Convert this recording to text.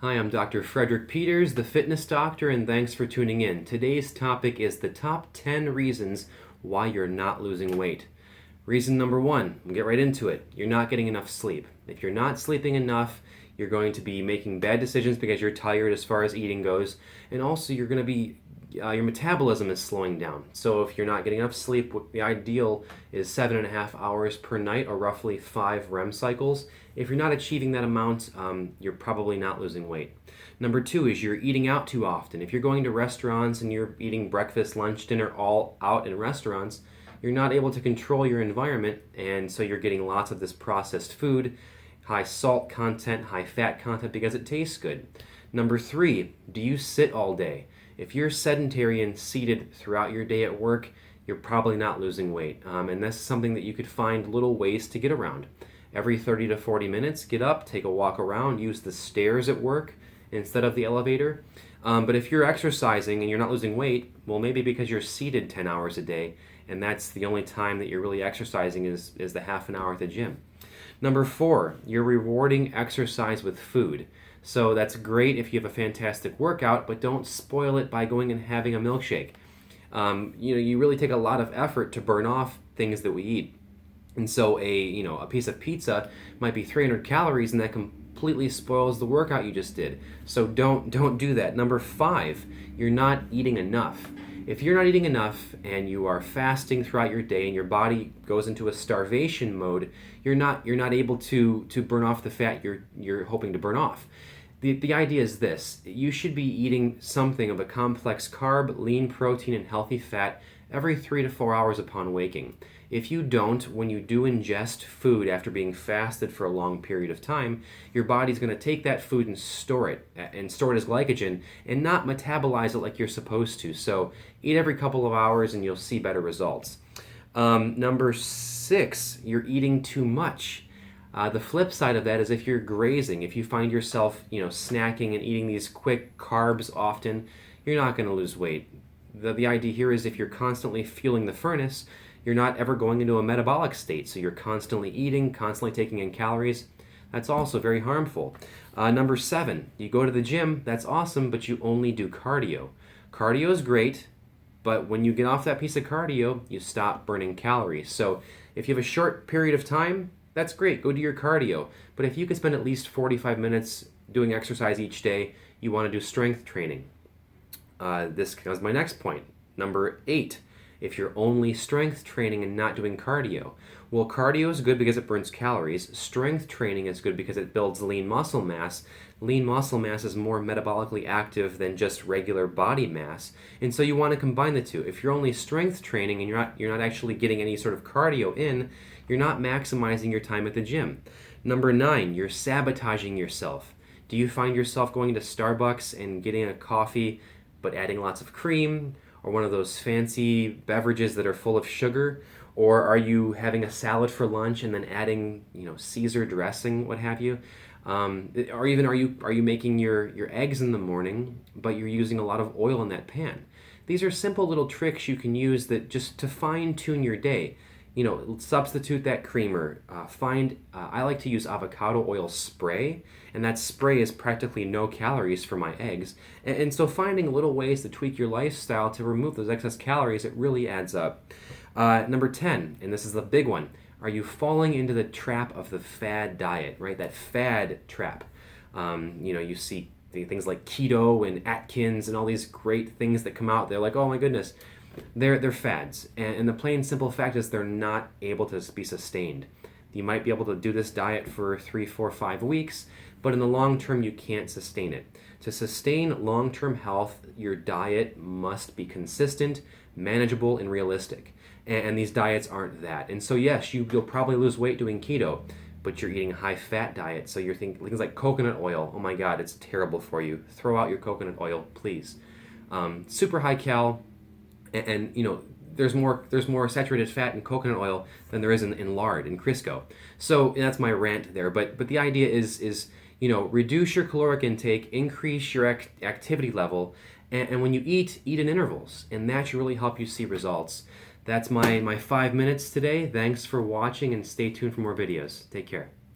Hi, I'm Dr. Fredrick Peters, the fitness doctor, and thanks for tuning in. Today's topic is the top 10 reasons why you're not losing weight. Reason number one, we'll get right into it. You're not getting enough sleep. If you're not sleeping enough, you're going to be making bad decisions because you're tired as far as eating goes, and also you're going to be your metabolism is slowing down. So if you're not getting enough sleep, the ideal is 7.5 hours per night, or roughly 5 REM cycles. If you're not achieving that amount, you're probably not losing weight. Number two is you're eating out too often. If you're going to restaurants and you're eating breakfast, lunch, dinner all out in restaurants, you're not able to control your environment, and so you're getting lots of this processed food, high salt content, high fat content, because it tastes good. Number three, do you sit all day? If you're sedentary and seated throughout your day at work, you're probably not losing weight. And this is something that you could find little ways to get around. Every 30 to 40 minutes, get up, take a walk around, use the stairs at work instead of the elevator. But if you're exercising and you're not losing weight, well, maybe because you're seated 10 hours a day, and that's the only time that you're really exercising is the half an hour at the gym. Number four, you're rewarding exercise with food. So that's great if you have a fantastic workout, but don't spoil it by going and having a milkshake. You really take a lot of effort to burn off things that we eat. And so a piece of pizza might be 300 calories, and that completely spoils the workout you just did. So don't do that. Number five, you're not eating enough. If you're not eating enough and you are fasting throughout your day and your body goes into a starvation mode, you're not able to burn off the fat you're hoping to burn off. The idea is this: you should be eating something of a complex carb, lean protein, and healthy fat every 3 to 4 hours upon waking. If you don't, when you do ingest food after being fasted for a long period of time, your body's going to take that food and store it as glycogen and not metabolize it like you're supposed to. So eat every couple of hours and you'll see better results. Number six, you're eating too much. The flip side of that is if you're grazing, if you find yourself, snacking and eating these quick carbs often, you're not going to lose weight. The idea here is if you're constantly fueling the furnace, you're not ever going into a metabolic state. So you're constantly eating, constantly taking in calories. That's also very harmful. Number seven, you go to the gym. That's awesome, but you only do cardio. Cardio is great, but when you get off that piece of cardio, you stop burning calories. So if you have a short period of time, that's great. Go do your cardio. But if you can spend at least 45 minutes doing exercise each day, you want to do strength training. This is my next point. Number eight, if you're only strength training and not doing cardio. Well, cardio is good because it burns calories. Strength training is good because it builds lean muscle mass. Lean muscle mass is more metabolically active than just regular body mass. And so you want to combine the two. If you're only strength training and you're not actually getting any sort of cardio in, you're not maximizing your time at the gym. Number nine, you're sabotaging yourself. Do you find yourself going to Starbucks and getting a coffee but adding lots of cream, or one of those fancy beverages that are full of sugar? Or are you having a salad for lunch and then adding, Caesar dressing, what have you? Or even are you making your eggs in the morning, but you're using a lot of oil in that pan? These are simple little tricks you can use that just to fine tune your day. Substitute that creamer. I like to use avocado oil spray, and that spray is practically no calories for my eggs. And so finding little ways to tweak your lifestyle to remove those excess calories, it really adds up. Number 10, and this is the big one, are you falling into the trap of the fad diet, right? That fad trap. You see things like keto and Atkins and all these great things that come out. They're like, oh my goodness. They're fads, and the plain simple fact is they're not able to be sustained. You might be able to do this diet for 3, 4, 5 weeks, but in the long term you can't sustain it. To sustain long-term health, your diet must be consistent, manageable, and realistic. And these diets aren't that. And so yes, you'll probably lose weight doing keto, but you're eating a high-fat diet, so you're thinking things like coconut oil. Oh my God, it's terrible for you. Throw out your coconut oil, please. Super high cal. And there's more saturated fat in coconut oil than there is in lard in Crisco. So that's my rant there. But the idea is reduce your caloric intake, increase your activity level, and when you eat in intervals, and that should really help you see results. That's my 5 minutes today. Thanks for watching, and stay tuned for more videos. Take care.